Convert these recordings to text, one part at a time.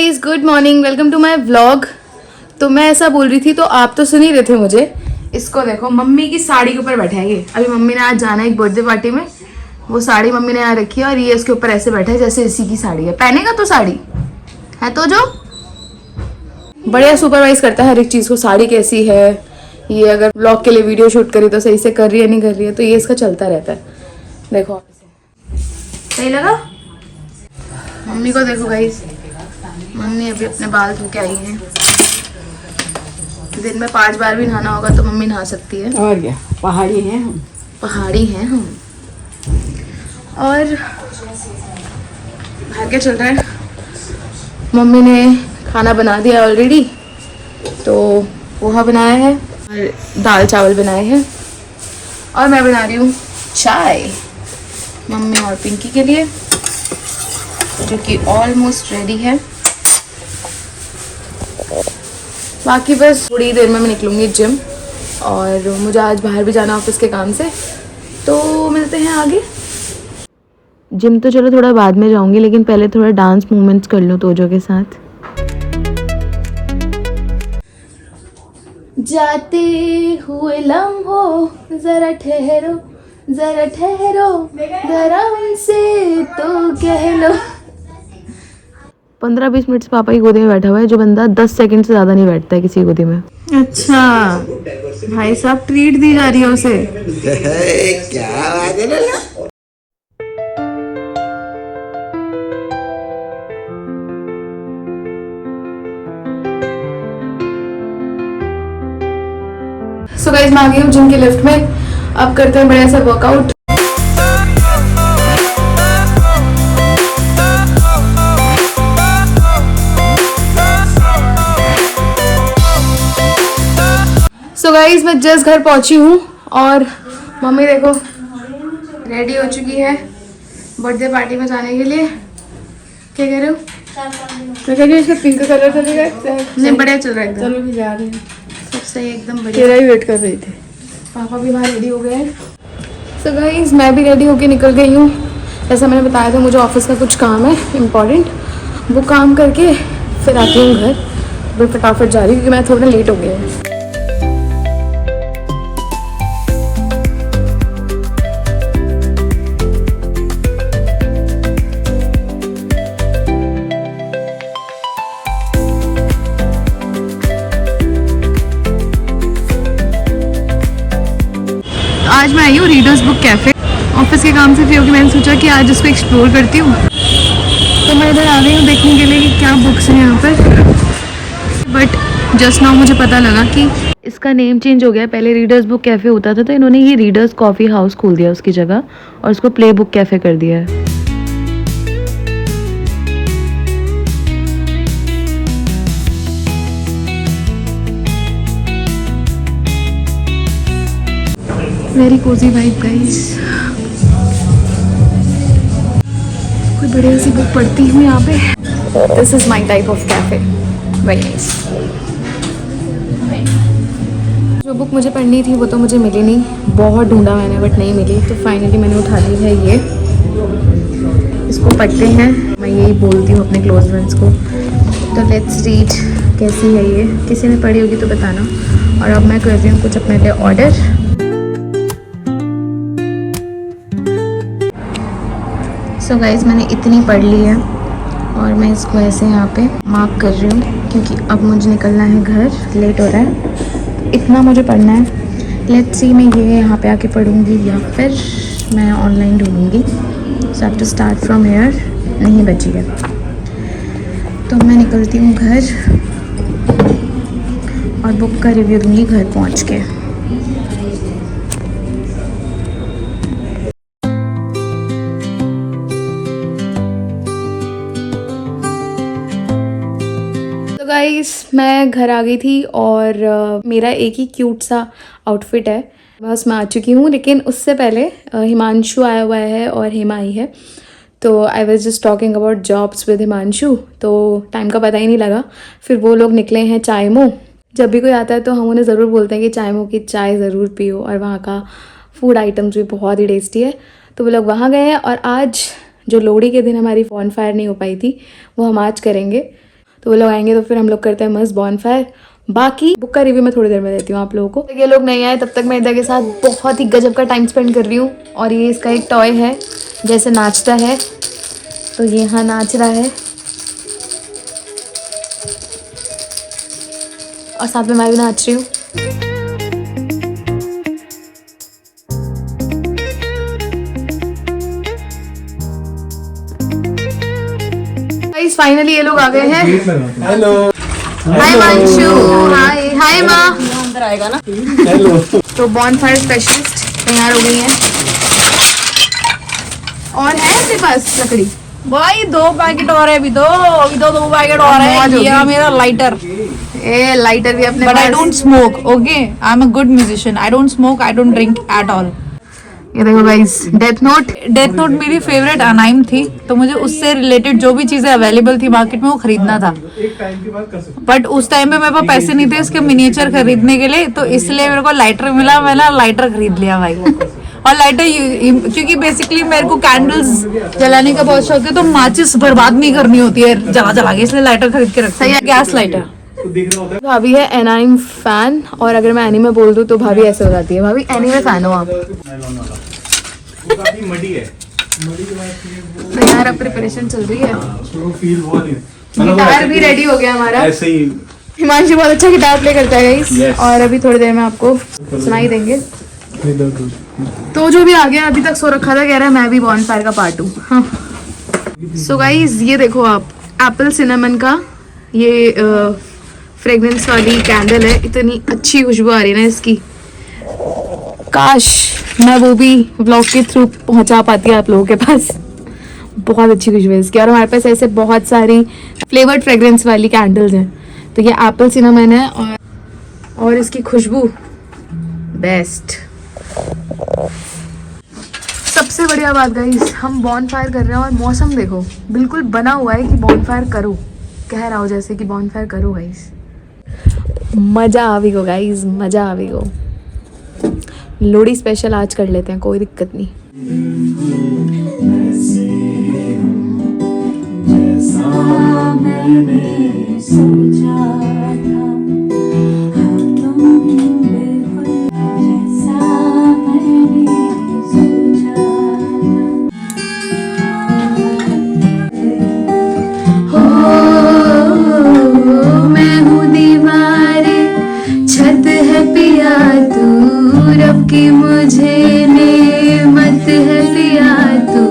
Guys, good morning, welcome to my vlog. तो मैं ऐसा बोल रही थी तो आप तो सुन ही रहे थे मुझे। इसको देखो, मम्मी की साड़ी के ऊपर बैठा है ये। अभी मम्मी ने आज जाना है एक बर्थडे पार्टी में, वो साड़ी मम्मी ने यहाँ रखी है और ये इसके ऊपर ऐसे बैठा है जैसे इसी की साड़ी है। पहनेगा तो साड़ी है तो जो बढ़िया सुपरवाइज करता है हर एक चीज़ को, साड़ी कैसी है, ये अगर व्लॉग के लिए वीडियो शूट करी तो सही से कर रही है नहीं कर रही है, तो ये इसका चलता रहता है। देखो सही लगा। मम्मी को देखो गाइस, मम्मी अभी अपने बाल धो के आई है। दिन में 5 बार भी नहाना होगा तो मम्मी नहा सकती है। और क्या, पहाड़ी हैं हम। पहाड़ी हैं हम। और बाहर क्या चल रहा है, मम्मी ने खाना बना दिया ऑलरेडी। तो पोहा बनाया है और दाल चावल बनाए हैं और मैं बना रही हूँ चाय मम्मी और पिंकी के लिए, जो कि ऑलमोस्ट रेडी है। बाकी बस थोड़ी देर में मैं निकलूँगी जिम, और मुझे आज बाहर भी जाना ऑफिस के काम से, तो मिलते हैं आगे। जिम तो चलो थोड़ा बाद में जाऊँगी, लेकिन पहले थोड़ा डांस मूवमेंट्स कर लूँ तोजो के साथ। जाते हुए लम्हों जरा ठहरो, जरा ठहरो, जरा उनसे तो कह लो। 15-20 मिनट से पापा की गोदी में बैठा हुआ है, जो बंदा 10 सेकंड से ज़्यादा नहीं बैठता है किसी गोदी में। अच्छा भाई साहब, ट्रीट दी जा रही है उसे। क्या बात है ना। सो गाइस, मैं आ गई हूँ जिम के लिफ्ट में। अब करते हैं बढ़िया सा वर्कआउट। सो गाइस, मैं जस्ट घर पहुंची हूँ और मम्मी देखो रेडी हो चुकी है बर्थडे पार्टी में जाने के लिए। क्या कह रहे हो? मैं कह रही हूँ इसका पिंक कलर चलेगा। नहीं, बढ़िया चल रहा है एकदम। चलो भी जा रहे हैं, सब सही एकदम बढ़िया। तेरा ही वेट कर रही थी। पापा भी वहाँ रेडी हो गए हैं। सो गाइस, मैं भी रेडी होके निकल गई हूँ। जैसा मैंने बताया था, मुझे ऑफिस का कुछ काम है इम्पॉर्टेंट, वो काम करके फिर आती हूँ घर। मैं फटाफट जा रही हूँ क्योंकि मैं थोड़ा लेट हो गई हूँ। आज मैं आई हूँ रीडर्स बुक कैफ़े। ऑफिस के काम से फ्री होकर मैंने सोचा कि आज इसको एक्सप्लोर करती हूँ, तो मैं इधर आ गई हूँ देखने के लिए कि क्या बुक्स हैं यहाँ पर। बट जस्ट नाउ मुझे पता लगा कि इसका नेम चेंज हो गया। पहले रीडर्स बुक कैफ़े होता था, तो इन्होंने ये रीडर्स कॉफ़ी हाउस खोल दिया उसकी जगह, और उसको प्ले बुक कैफ़े कर दिया है। Very Cozi vibe guys. कोई बढ़िया सी बुक पढ़ती हूँ यहाँ पे। This is my type of cafe, very nice. जो बुक मुझे पढ़नी थी वो तो मुझे मिली नहीं, बहुत ढूंढा मैंने बट नहीं मिली, तो फाइनली मैंने उठा ली है ये। इसको पढ़ते हैं, मैं यही बोलती हूँ अपने क्लोज फ्रेंड्स को। तो लेट्स रीड कैसी है ये, किसी ने पढ़ी होगी तो बताना। और अब मैं कर रही हूँ कुछ अपने लिए ऑर्डर। सो गाइज, मैंने इतनी पढ़ ली है और मैं इसको ऐसे यहाँ पे मार्क कर रही हूँ क्योंकि अब मुझे निकलना है घर, लेट हो रहा है। इतना मुझे पढ़ना है। लेट्स सी, मैं ये यहाँ पे आके पढ़ूँगी या फिर मैं ऑनलाइन ढूँढूँगी। So have to start from here. नहीं बची है तो मैं निकलती हूँ घर और बुक का रिव्यू दूँगी घर पहुँच के। गाइस, मैं घर आ गई थी और मेरा एक ही क्यूट सा आउटफिट है, मैं उसमें आ चुकी हूँ। लेकिन उससे पहले हिमांशु आया हुआ है और हेमा आई है, तो I was just talking about jobs with Himanshu, तो टाइम का पता ही नहीं लगा। फिर वो लोग निकले हैं चायमो। जब भी कोई आता है तो हम उन्हें ज़रूर बोलते हैं कि चायमो की चाय ज़रूर पियो, और वहाँ का फूड आइटम्स भी बहुत ही टेस्टी है। तो वो लोग वहाँ गए हैं और आज जो लोहड़ी के दिन हमारी बॉनफायर नहीं हो पाई थी वो हम आज करेंगे। तो वो लोग आएंगे तो फिर हम लोग करते हैं मस्त बॉनफायर। बाकी बुक का रिव्यू मैं थोड़ी देर में देती हूँ आप लोगों को। ये लोग नहीं आए तब तक मैं इधर के साथ बहुत ही गजब का टाइम स्पेंड कर रही हूँ। और ये इसका एक टॉय है, जैसे नाचता है तो ये यहाँ नाच रहा है और साथ में मैं भी नाच रही हूँ। गाइस फाइनली ये लोग आ गए हैं। हेलो हाय मांशु, हाय हाय माँ। अंदर आएगा ना। हेलो। तो बॉनफायर स्पेशलिस्ट तैयार हो गई हैं। और है आपके पास लकड़ी? भाई 2 पैकेट और है, अभी दो पैकेट और है। मौज होगी। ये मेरा लाइटर, ए लाइटर भी अपने but I pass. Don't smoke. Okay, I am a good musician. I don't smoke, I don't drink at all. ये देखो guys, death note. Death note मेरी फेवरेट अनाइम थी, तो मुझे उससे रिलेटेड जो भी चीजें अवेलेबल थी मार्केट में वो खरीदना था। बट उस टाइम पे मेरे पास पैसे नहीं थे उसके मिनिएचर खरीदने के लिए, तो इसलिए मेरे को लाइटर मिला, मैंने लाइटर खरीद लिया भाई। और लाइटर क्योंकि बेसिकली मेरे को कैंडल्स जलाने का बहुत शौक है, तो माचिस बर्बाद नहीं करनी होती है जला जला के, इसलिए लाइटर खरीद के रखता है। Gas lighter. भाभी है एनाइम फैन, और अगर मैं एनीमे बोल दूं तो भाभी ऐसे हो जाती है। भाभी एनीमे फैन हो आप? काफी मडी है। तो यार अब प्रिपरेशन चल रही है। तो फील बहुत ही गिटार भी रेडी हो गया हमारा। ऐसे ही। हिमांशु बहुत अच्छा गिटार प्ले करता है गाइस। Yes. और अभी थोड़ी देर में आपको सुनाई देंगे। तो जो भी आ गया अभी तक सो रखा था, कह रहा है मैं भी बॉनफायर का पार्ट हूँ। हाँ। सो गाइस ये देखो आप, एप्पल सिनेमन का ये फ्रेग्रेंस वाली कैंडल है। इतनी अच्छी खुशबू आ रही है ना इसकी, काश मैं वो भी व्लॉग के थ्रू पहुंचा पाती आप लोगों के पास। बहुत अच्छी खुशबू है इसकी। और हमारे पास ऐसे बहुत सारी फ्लेवर्ड फ्रेग्रेंस वाली कैंडल्स हैं। तो ये एप्पल सिनेमन है और इसकी खुशबू बेस्ट। सबसे बढ़िया बात गाइस, हम बॉनफायर कर रहे हैं और मौसम देखो बिल्कुल बना हुआ है कि बॉनफायर करो, कह रहा हो जैसे कि बॉनफायर करो गाइस। मजा आवेगो गाइस, मजा आवेगो। लोहड़ी स्पेशल आज कर लेते हैं, कोई दिक्कत नहीं। मैं हूँ दीवारे, छत है पिया तू, रब की मुझे नेमत है पिया तू।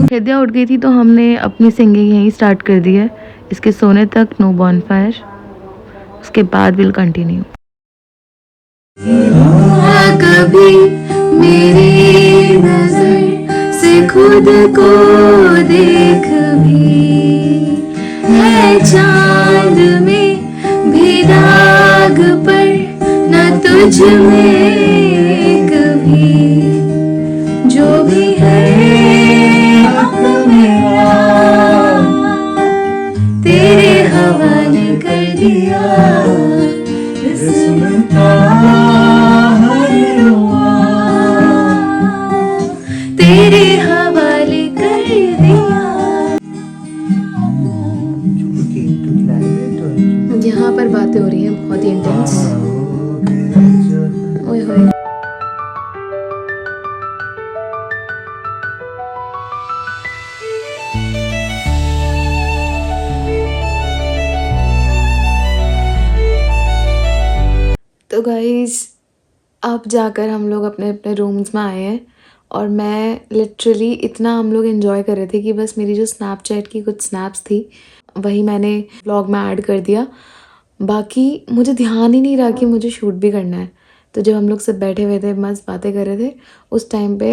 हृदय उठ गई थी तो हमने अपनी सिंगिंग यहीं स्टार्ट कर दी है। इसके सोने तक नो बॉनफायर, उसके बाद विल कंटिन्यू। कभी मेरी नजर से खुद को देख भी, है चांद में भी दाग पर न तुझ में कभी, जो भी है हक मेरा तेरे हवाले कर दिया। इसमें था हर रुआ तेरे हवाले कर दिया। यहाँ पर बातें हो रही हैं बहुत ही इंटेंस। ओए होए। तो गाइस अब जाकर हम लोग अपने अपने रूम्स में आए हैं और मैं लिटरली इतना हम लोग एंजॉय कर रहे थे कि बस मेरी जो स्नैपचैट की कुछ स्नैप्स थी वही मैंने व्लॉग में ऐड कर दिया। बाकी मुझे ध्यान ही नहीं रहा कि मुझे शूट भी करना है। तो जब हम लोग सब बैठे हुए थे मस्त बातें कर रहे थे, उस टाइम पे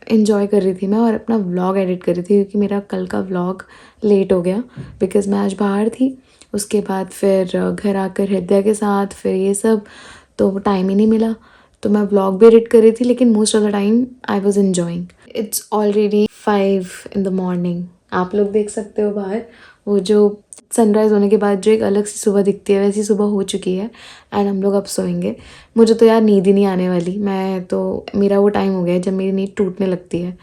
एंजॉय कर रही थी मैं और अपना व्लॉग एडिट कर रही थी, क्योंकि मेरा कल का व्लॉग लेट हो गया बिकॉज मैं आज बाहर थी। उसके बाद फिर घर आकर हृदय के साथ फिर ये सब, तो टाइम ही नहीं मिला। तो मैं व्लॉग भी एडिट कर रही थी, लेकिन most of the time I was enjoying. It's already 5 in the morning। आप लोग देख सकते हो बाहर वो जो सनराइज़ होने के बाद जो एक अलग सी सुबह दिखती है, वैसी सुबह हो चुकी है एंड हम लोग अब सोएंगे। मुझे तो यार नींद ही नहीं आने वाली। मैं तो मेरा वो टाइम हो गया है जब मेरी नींद टूटने लगती है।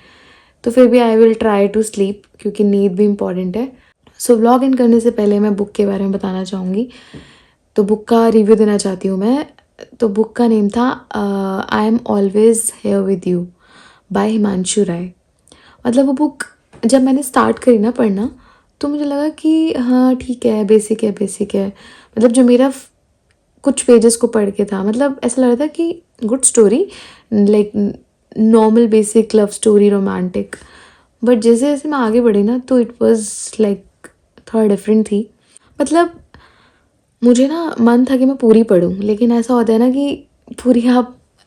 तो फिर भी I will try to sleep, क्योंकि नींद भी इम्पॉर्टेंट है। सो व्लॉग एंड करने से पहले मैं बुक के बारे में बताना चाहूँगी। तो बुक का रिव्यू देना चाहती हूँ मैं। तो बुक का नेम था I am always here with you by Himanshu Rai. मतलब वो बुक जब मैंने स्टार्ट करी ना पढ़ना, तो मुझे लगा कि हाँ ठीक है, बेसिक है बेसिक है। मतलब जो मेरा कुछ पेजेस को पढ़ के था, मतलब ऐसा लग रहा था कि good story, like normal basic love story romantic. But जैसे जैसे मैं आगे बढ़ी ना, तो इट वाज लाइक थोड़ा डिफरेंट थी। मतलब मुझे ना मन था कि मैं पूरी पढूं, लेकिन ऐसा होता है ना कि पूरी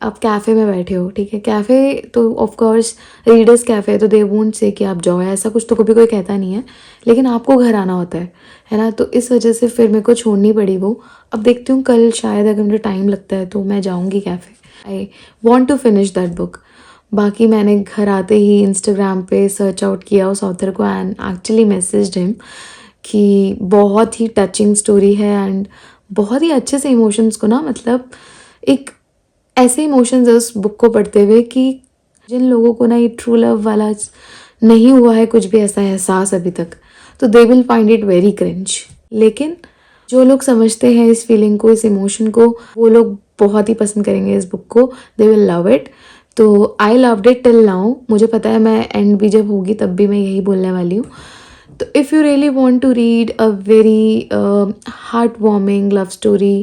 आप कैफ़े में बैठे हो, ठीक है, कैफ़े तो ऑफ कोर्स रीडर्स कैफ़े है, तो दे वोंट से कि आप जाओ, ऐसा कुछ तो कभी कोई कहता नहीं है, लेकिन आपको घर आना होता है ना। तो इस वजह से फिर मेरे को छोड़नी पड़ी वो। अब देखती हूँ कल शायद अगर मुझे टाइम लगता है तो मैं जाऊँगी cafe. I want to finish that book. बाकी मैंने घर आते ही इंस्टाग्राम पे सर्च आउट किया उस ऑथर को एंड एक्चुअली मैसेज्ड हिम कि बहुत ही टचिंग स्टोरी है एंड बहुत ही अच्छे से इमोशंस को ना, मतलब एक ऐसे इमोशंस है उस बुक को पढ़ते हुए कि जिन लोगों को ना ये ट्रू लव वाला नहीं हुआ है कुछ भी ऐसा एहसास अभी तक, तो they will find it very cringe. लेकिन जो लोग समझते हैं इस फीलिंग को, इस इमोशन को, वो लोग बहुत ही पसंद करेंगे इस बुक को। They will love it. तो I loved it till now. मुझे पता है मैं एंड भी जब होगी तब भी मैं यही बोलने वाली हूँ। तो if you really want to read a very heart warming love story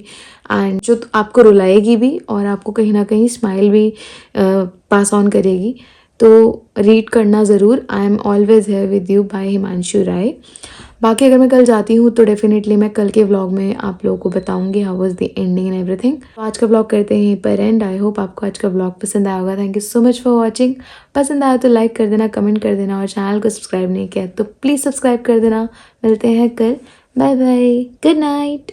and जो आपको रुलाएगी भी और आपको कहीं ना कहीं स्माइल भी पास ऑन करेगी, तो रीड करना ज़रूर I am always here with you by Himanshu Rai. बाकी अगर मैं कल जाती हूँ तो डेफिनेटली मैं कल के व्लॉग में आप लोगों को बताऊंगी how was the ending and everything. तो आज का व्लॉग करते हैं यहीं पर एंड। आई होप आपको आज का व्लॉग पसंद आया होगा। Thank you so much for watching. पसंद आया तो लाइक कर देना, कमेंट कर देना, और चैनल को सब्सक्राइब नहीं किया तो प्लीज़ सब्सक्राइब कर देना। मिलते हैं कल। Bye bye, good night.